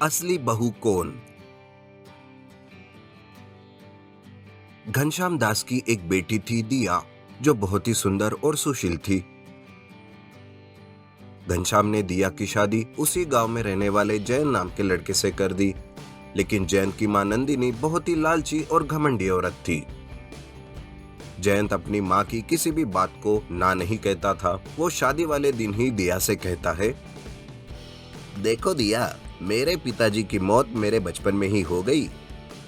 असली बहू कौन? घनश्याम दास की एक बेटी थी दिया, जो बहुत ही सुंदर और सुशील थी। घनश्याम ने दिया की शादी उसी गांव में रहने वाले जयंत नाम के लड़के से कर दी, लेकिन जयंत की मां नंदिनी बहुत ही लालची और घमंडी औरत थी। जयंत अपनी मां की किसी भी बात को ना नहीं कहता था। वो शादी वाले दिन ही दिया से कहता है, देखो दिया, मेरे पिताजी की मौत मेरे बचपन में ही हो गई।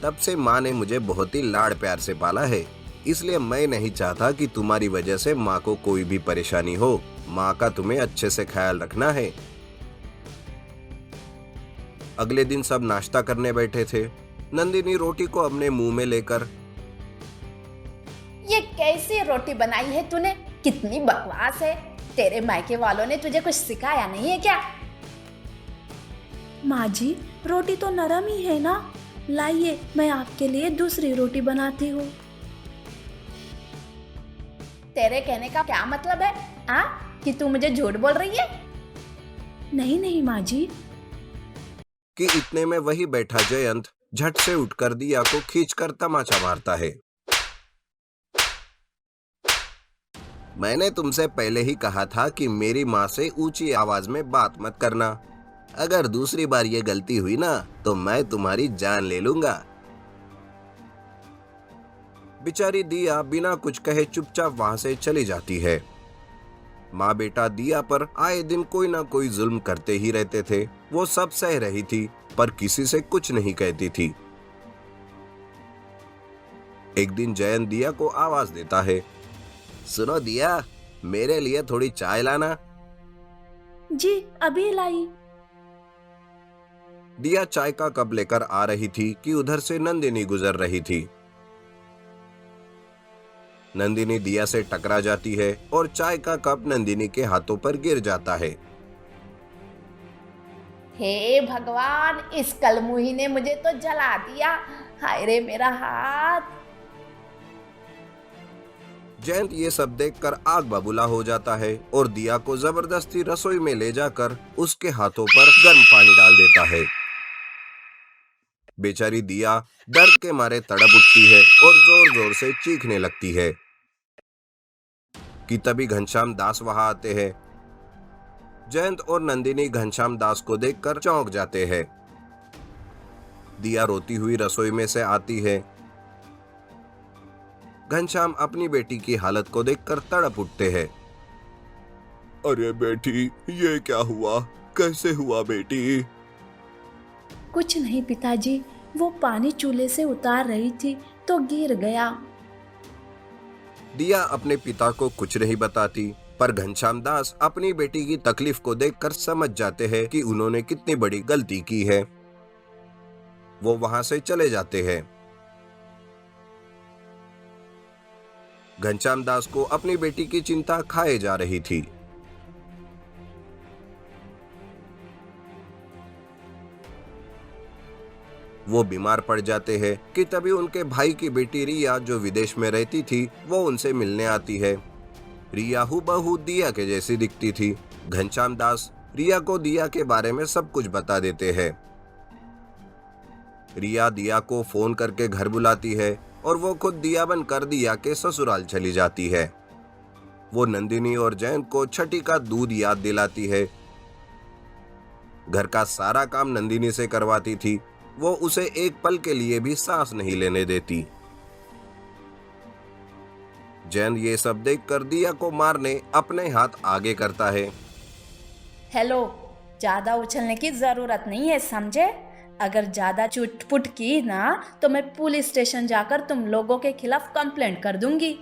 तब से माँ ने मुझे बहुत ही लाड़ प्यार से पाला है, इसलिए मैं नहीं चाहता कि तुम्हारी वजह से माँ को कोई भी परेशानी हो। माँ का तुम्हें अच्छे से ख्याल रखना है। अगले दिन सब नाश्ता करने बैठे थे। नंदिनी रोटी को अपने मुंह में लेकर, ये कैसी रोटी बनाई है तूने? कितनी बकवास है। तेरे मायके वालों ने तुझे कुछ सिखाया नहीं है क्या? माँ जी, रोटी तो नरम ही है ना। लाइए, मैं आपके लिए दूसरी रोटी बनाती हूँ। तेरे कहने का क्या मतलब है? कि तू मुझे झूठ बोल रही है? नहीं नहीं माँ जी। कि इतने में वही बैठा जयंत झट से उठकर दिया को खींचकर तमाचा मारता है। मैंने तुमसे पहले ही कहा था कि मेरी माँ से ऊंची आवाज में बात मत करना। अगर दूसरी बार ये गलती हुई ना, तो मैं तुम्हारी जान ले लूंगा। बेचारी दिया बिना कुछ कहे चुपचाप वहां से चली जाती है। माँ बेटा दिया पर आए दिन कोई ना कोई जुल्म करते ही रहते थे। वो सब सह रही थी, पर किसी से कुछ नहीं कहती थी। एक दिन जयंत दिया को आवाज देता है, सुनो दिया, मेरे लिए थोड़ी चाय लाना। जी, अभी लाई। दिया चाय का कप लेकर आ रही थी कि उधर से नंदिनी गुजर रही थी। नंदिनी दिया से टकरा जाती है और चाय का कप नंदिनी के हाथों पर गिर जाता है। हे भगवान, इस कलमुही ने मुझे तो जला दिया। हाय रे मेरा हाथ। जयंत ये सब देखकर आग बबूला हो जाता है और दिया को जबरदस्ती रसोई में ले जाकर उसके हाथों पर गर्म पानी डाल देता है। बेचारी दिया दर्द के मारे तड़प उठती है और जोर जोर से चीखने लगती है कि तभी घनश्याम दास वहां आते हैं। जयंत और नंदिनी घनश्याम दास को देखकर चौंक जाते हैं। दिया रोती हुई रसोई में से आती है। घनश्याम अपनी बेटी की हालत को देखकर तड़प उठते हैं। अरे बेटी, ये क्या हुआ? कैसे हुआ बेटी? कुछ नहीं पिताजी, वो पानी चूल्हे से उतार रही थी तो गिर गया। दिया अपने पिता को कुछ नहीं बताती, पर घनश्याम दास अपनी बेटी की तकलीफ को देखकर समझ जाते हैं कि उन्होंने कितनी बड़ी गलती की है। वो वहां से चले जाते हैं। घनश्याम दास को अपनी बेटी की चिंता खाए जा रही थी। वो बीमार पड़ जाते हैं कि तभी उनके भाई की बेटी रिया, जो विदेश में रहती थी, वो उनसे मिलने आती है। रिया हूबहू दिया के जैसी दिखती थी। घनश्याम दास रिया को दिया के बारे में सब कुछ बता देते हैं। रिया दिया को फोन करके घर बुलाती है और वो खुद दिया बनकर दिया के ससुराल चली जाती है। वो नंदिनी और जयंत को छठी का दूध याद दिलाती है। घर का सारा काम नंदिनी से करवाती थी। वो उसे एक पल के लिए भी सांस नहीं लेने देती। जयंत ये सब देखकर दिया को मारने अपने हाथ आगे करता है। हेलो, ज्यादा उछलने की जरूरत नहीं है, समझे? अगर ज्यादा चुटपुट की ना तो मैं पुलिस स्टेशन जाकर तुम लोगों के खिलाफ कंप्लेंट कर दूंगी।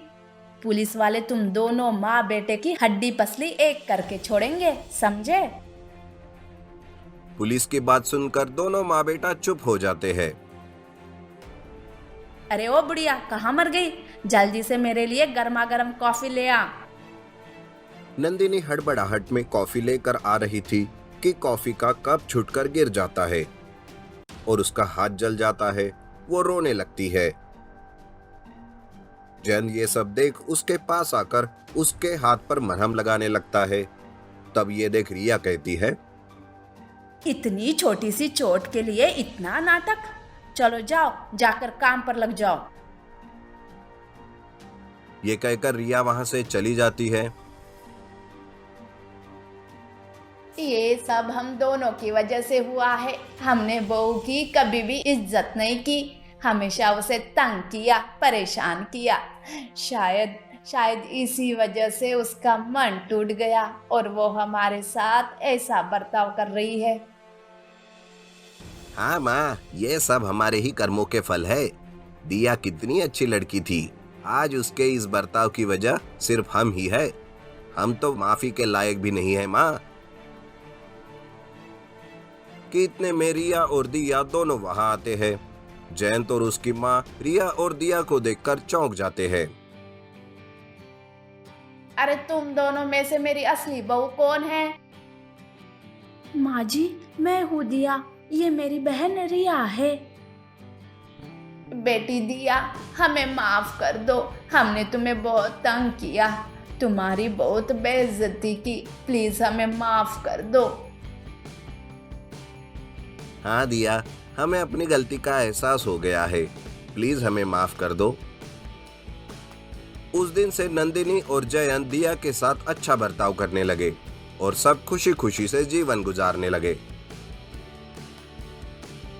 पुलिस वाले तुम दोनों माँ बेटे की हड्डी पसली एक करके छोड़ेंगे, समझे? पुलिस की बात सुनकर दोनों माँ बेटा चुप हो जाते हैं। अरे ओ बुढ़िया, कहाँ मर गई? जल्दी से मेरे लिए गर्मा गर्म कॉफी ले आ। नंदिनी हड़बड़ाहट में कॉफी लेकर आ रही थी कि कॉफी का कप छूटकर गिर जाता है और उसका हाथ जल जाता है। वो रोने लगती है। जयंत ये सब देख उसके पास आकर उसके हाथ पर मरहम लगाने लगता है। तब ये देख रिया कहती है, इतनी छोटी सी चोट के लिए इतना नाटक। चलो जाओ, जाकर काम पर लग जाओ। ये कहकर रिया वहां से चली जाती है। ये सब हम दोनों की वजह से हुआ है। हमने बहू की कभी भी इज्जत नहीं की, हमेशा उसे तंग किया, परेशान किया। शायद इसी वजह से उसका मन टूट गया और वो हमारे साथ ऐसा बर्ताव कर रही है। हाँ माँ, ये सब हमारे ही कर्मों के फल है। दिया कितनी अच्छी लड़की थी, आज उसके इस बर्ताव की वजह सिर्फ हम ही है। हम तो माफी के लायक भी नहीं है माँ। कि इतने में रिया और दिया दोनों वहां आते हैं। जयंत और उसकी माँ रिया और दिया को देखकर चौंक जाते हैं। अरे तुम दोनों में से मेरी असली बहू कौन है? माँ जी, मैं हूँ दिया, ये मेरी बहन रिया है। बेटी दिया, हमें माफ कर दो, हमने तुम्हें बहुत तंग किया, तुम्हारी बहुत बेइज्जती की, प्लीज हमें माफ कर दो। हाँ दिया, हमें अपनी गलती का एहसास हो गया है, प्लीज हमें माफ कर दो। उस दिन से नंदिनी और जयंत दिया के साथ अच्छा बर्ताव करने लगे और सब खुशी खुशी से जीवन गुजारने लगे।